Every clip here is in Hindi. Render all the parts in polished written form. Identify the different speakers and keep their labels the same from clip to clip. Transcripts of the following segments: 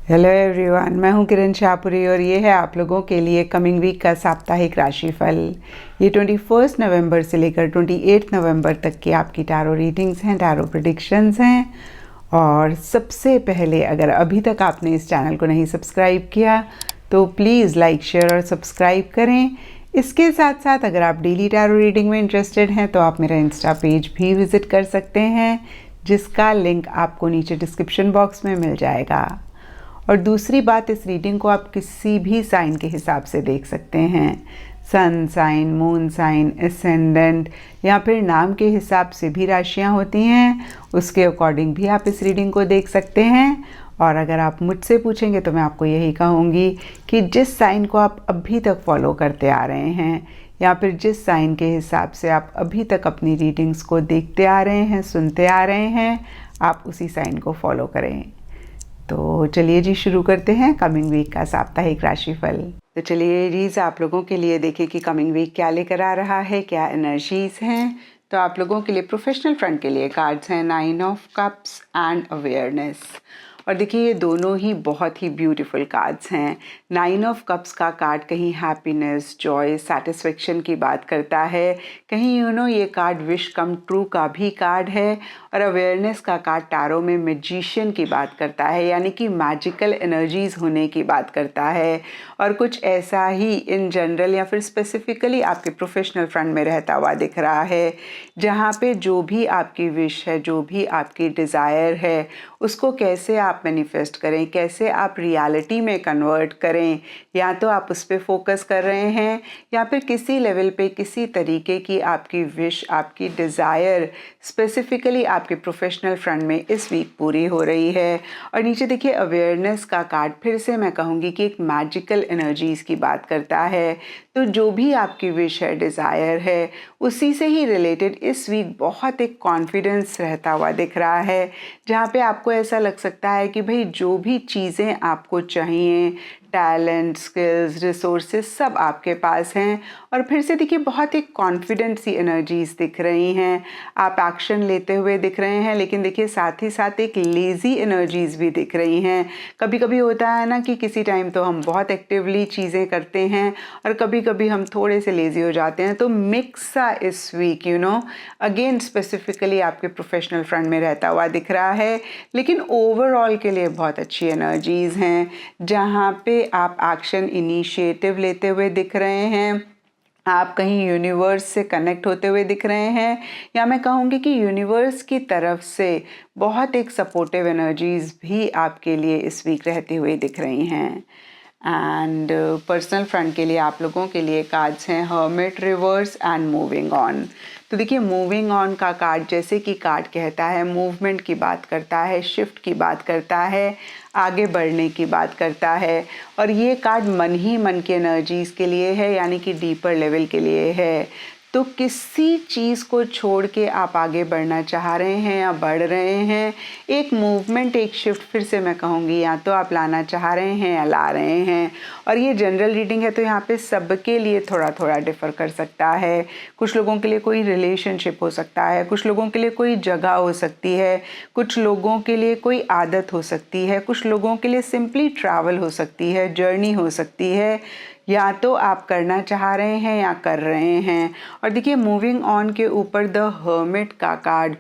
Speaker 1: हेलो एवरीवन, मैं हूं किरण शाहपुरी और ये है आप लोगों के लिए कमिंग वीक का साप्ताहिक राशिफल। ये 21 नवंबर से लेकर 28 नवंबर तक की आपकी टैरो रीडिंग्स हैं, टैरो प्रेडिक्शंस हैं। और सबसे पहले, अगर अभी तक आपने इस चैनल को नहीं सब्सक्राइब किया तो प्लीज़ लाइक, शेयर और सब्सक्राइब करें। इसके साथ साथ अगर आप डेली टैरो रीडिंग में इंटरेस्टेड हैं तो आप मेरा इंस्टा पेज भी विज़िट कर सकते हैं, जिसका लिंक आपको नीचे डिस्क्रिप्शन बॉक्स में मिल जाएगा। और दूसरी बात, इस रीडिंग को आप किसी भी साइन के हिसाब से देख सकते हैं। Sun sign, moon sign, ascendant या फिर नाम के हिसाब से भी राशियां होती हैं, उसके अकॉर्डिंग भी आप इस रीडिंग को देख सकते हैं। और अगर आप मुझसे पूछेंगे तो मैं आपको यही कहूँगी कि जिस साइन को आप अभी तक फॉलो करते आ रहे हैं या फिर जिस साइन के हिसाब से आप अभी तक अपनी रीडिंग्स को देखते आ रहे हैं, सुनते आ रहे हैं, आप उसी साइन को फॉलो करें। तो चलिए जी, शुरू करते हैं कमिंग वीक का साप्ताहिक राशिफल। तो चलिए एरीज, आप लोगों के लिए देखें कि कमिंग वीक क्या लेकर आ रहा है, क्या एनर्जीज हैं। तो आप लोगों के लिए प्रोफेशनल फ्रंट के लिए कार्ड्स हैं 9 ऑफ कप्स एंड अवेयरनेस। और देखिए, ये दोनों ही बहुत ही ब्यूटीफुल कार्ड्स हैं। 9 ऑफ कप्स का कार्ड कहीं हैप्पीनेस, जॉय, सेटिस्फेक्शन की बात करता है, कहीं ये कार्ड विश कम ट्रू का भी कार्ड है। और अवेयरनेस का कार्ड टैरो में मैजिशियन की बात करता है, यानी कि मैजिकल एनर्जीज होने की बात करता है। और कुछ ऐसा ही इन जनरल या फिर स्पेसिफिकली आपके प्रोफेशनल फ्रंट में रहता हुआ दिख रहा है, जहाँ पे जो भी आपकी विश है, जो भी आपकी डिज़ायर है, उसको कैसे आप मैनिफेस्ट करें, कैसे आप रियलिटी में कन्वर्ट करें। या तो आप उस पर फोकस कर रहे हैं या फिर किसी लेवल पे किसी तरीके की आपकी विश, आपकी डिज़ायर स्पेसिफिकली आपके प्रोफेशनल फ्रंट में इस वीक पूरी हो रही है। और नीचे देखिए, अवेयरनेस का कार्ड फिर से मैं कहूँगी कि एक मैजिकल एनर्जीज़ की बात करता है। तो जो भी आपकी विश है, डिज़ायर है, उसी से ही रिलेटेड इस वीक बहुत एक कॉन्फिडेंस रहता हुआ दिख रहा है, जहाँ पे आपको ऐसा लग सकता है कि भाई जो भी चीज़ें आपको चाहिए, टैलेंट, स्किल्स, रिसोर्सेज सब आपके पास हैं। और फिर से देखिए, बहुत ही कॉन्फिडेंट सी एनर्जीज दिख रही हैं, आप एक्शन लेते हुए दिख रहे हैं, लेकिन देखिए साथ ही साथ एक लेज़ी एनर्जीज भी दिख रही हैं। कभी कभी होता है ना कि किसी टाइम तो हम बहुत एक्टिवली चीज़ें करते हैं और कभी कभी हम थोड़े से लेज़ी हो जाते हैं। तो मिक्स सा इस वीक अगेन स्पेसिफिकली आपके प्रोफेशनल फ्रंट में रहता हुआ दिख रहा है, लेकिन ओवरऑल के लिए बहुत अच्छी एनर्जीज हैं, जहाँ पे आप एक्शन इनिशिएटिव लेते हुए दिख रहे हैं, आप कहीं यूनिवर्स से कनेक्ट होते हुए दिख रहे हैं, या मैं कहूँगी कि यूनिवर्स की तरफ से बहुत एक सपोर्टिव एनर्जीज भी आपके लिए इस वीक रहती हुई दिख रही हैं। एंड पर्सनल फ्रंट के लिए आप लोगों के लिए कार्ड्स हैं hermit, reverse and moving on. तो देखिए, मूविंग ऑन का कार्ड, जैसे कि कार्ड कहता है, मूवमेंट की बात करता है, शिफ्ट की बात करता है, आगे बढ़ने की बात करता है। और ये कार्ड मन ही मन की एनर्जीज़ के लिए है, यानी कि डीपर लेवल के लिए है। तो किसी चीज़ को छोड़ के आप आगे बढ़ना चाह रहे हैं या बढ़ रहे हैं, एक मूवमेंट, एक शिफ्ट फिर से मैं कहूँगी, या तो आप लाना चाह रहे हैं या ला रहे हैं। और ये जनरल रीडिंग है, तो यहाँ पे सबके लिए थोड़ा थोड़ा डिफ़र कर सकता है। कुछ लोगों के लिए कोई रिलेशनशिप हो सकता है, कुछ लोगों के लिए कोई जगह हो सकती है, कुछ लोगों के लिए कोई आदत हो सकती है, कुछ लोगों के लिए सिंपली ट्रैवल हो सकती है, जर्नी हो सकती है, या तो आप करना चाह रहे हैं या कर रहे हैं। और देखिए, मूविंग ऑन के ऊपर द हर्मिट का कार्ड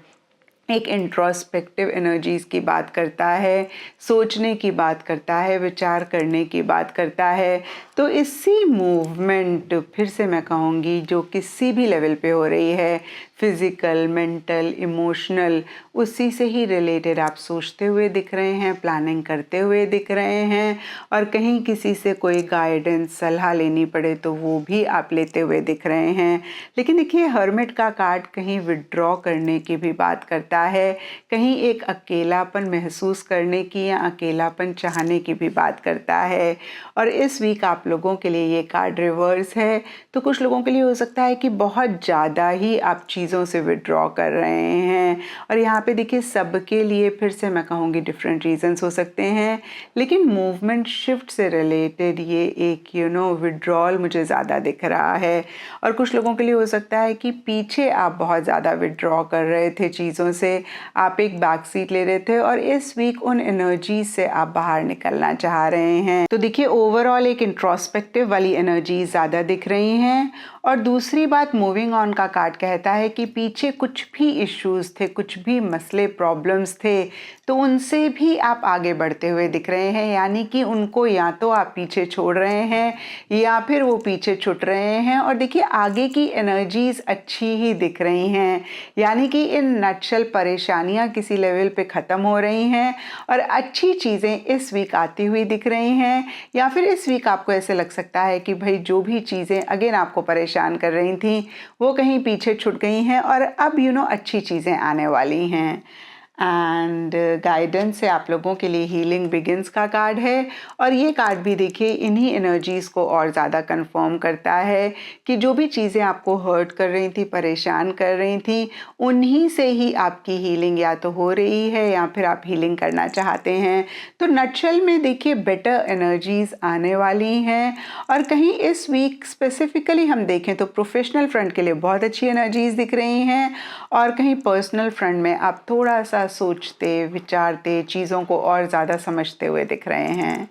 Speaker 1: एक इंट्रोस्पेक्टिव एनर्जीज़ की बात करता है, सोचने की बात करता है, विचार करने की बात करता है। तो इसी मूवमेंट, फिर से मैं कहूँगी, जो किसी भी लेवल पे हो रही है, फिज़िकल, मेंटल, इमोशनल, उसी से ही रिलेटेड आप सोचते हुए दिख रहे हैं, प्लानिंग करते हुए दिख रहे हैं। और कहीं किसी से कोई गाइडेंस, सलाह लेनी पड़े तो वो भी आप लेते हुए दिख रहे हैं। लेकिन देखिए, हर्मिट का कार्ड कहीं विड्रॉ करने की भी बात करता है, कहीं एक अकेलापन महसूस करने की या अकेलापन चाहने की भी बात करता है। और इस वीक आप लोगों के लिए ये कार्ड रिवर्स है, तो कुछ लोगों के लिए हो सकता है कि बहुत ज़्यादा ही आप चीज़ों से विड्रॉ कर रहे हैं। और यहाँ पे देखिए सबके लिए फिर से मैं कहूँगी डिफरेंट रीजंस हो सकते हैं, लेकिन मूवमेंट शिफ्ट से रिलेटेड ये एक विड्रॉल मुझे ज़्यादा दिख रहा है। और कुछ लोगों के लिए हो सकता है कि पीछे आप बहुत ज़्यादा विड्रॉ कर रहे थे चीज़ों से, आप एक बैक सीट ले रहे थे और इस वीक उन एनर्जीज से आप बाहर निकलना चाह रहे हैं। तो देखिए ओवरऑल एक इंट्रोस्पेक्टिव वाली एनर्जी ज़्यादा दिख रही हैं। और दूसरी बात, मूविंग ऑन का कार्ड कहता है कि पीछे कुछ भी इश्यूज थे, कुछ भी मसले प्रॉब्लम्स थे, तो उनसे भी आप आगे बढ़ते हुए दिख रहे हैं। यानी कि उनको या तो आप पीछे छोड़ रहे हैं या फिर वो पीछे छूट रहे हैं। और देखिए आगे की एनर्जीज अच्छी ही दिख रही हैं, यानी कि इन नटशल परेशानियां किसी लेवल पे ख़त्म हो रही हैं और अच्छी चीज़ें इस वीक आती हुई दिख रही हैं। या फिर इस वीक आपको ऐसे लग सकता है कि भाई जो भी चीज़ें अगेन आपको परेशान कर रही थी वो कहीं पीछे छूट गई हैं और अब अच्छी चीज़ें आने वाली हैं। एंड गाइडेंस से आप लोगों के लिए हीलिंग बिगिंस का कार्ड है। और ये कार्ड भी देखिए इन्हीं एनर्जीज़ को और ज़्यादा कंफर्म करता है कि जो भी चीज़ें आपको हर्ट कर रही थी, परेशान कर रही थी, उन्हीं से ही आपकी हीलिंग या तो हो रही है या फिर आप हीलिंग करना चाहते हैं। तो नटशल में देखिए बेटर एनर्जीज़ आने वाली हैं। और कहीं इस वीक स्पेसिफिकली हम देखें तो प्रोफेशनल फ्रंट के लिए बहुत अच्छी एनर्जीज़ दिख रही हैं और कहीं पर्सनल फ्रंट में आप थोड़ा सा सोचते विचारते चीज़ों को और ज़्यादा समझते हुए दिख रहे हैं।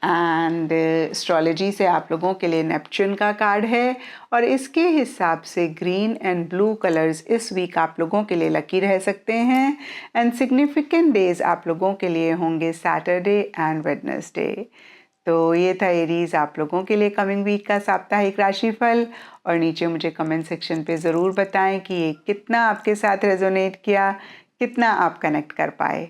Speaker 1: एंड एस्ट्रोलॉजी से आप लोगों के लिए नेपच्यून का कार्ड है और इसके हिसाब से ग्रीन एंड ब्लू कलर्स इस वीक आप लोगों के लिए लकी रह सकते हैं। एंड सिग्निफिकेंट डेज आप लोगों के लिए होंगे सैटरडे एंड वेडनेसडे। तो ये था एरीज आप लोगों के लिए कमिंग वीक का साप्ताहिक राशिफल। और नीचे मुझे कमेंट सेक्शन पे ज़रूर बताएं कि ये कितना आपके साथ रेजोनेट किया, कितना आप कनेक्ट कर पाए।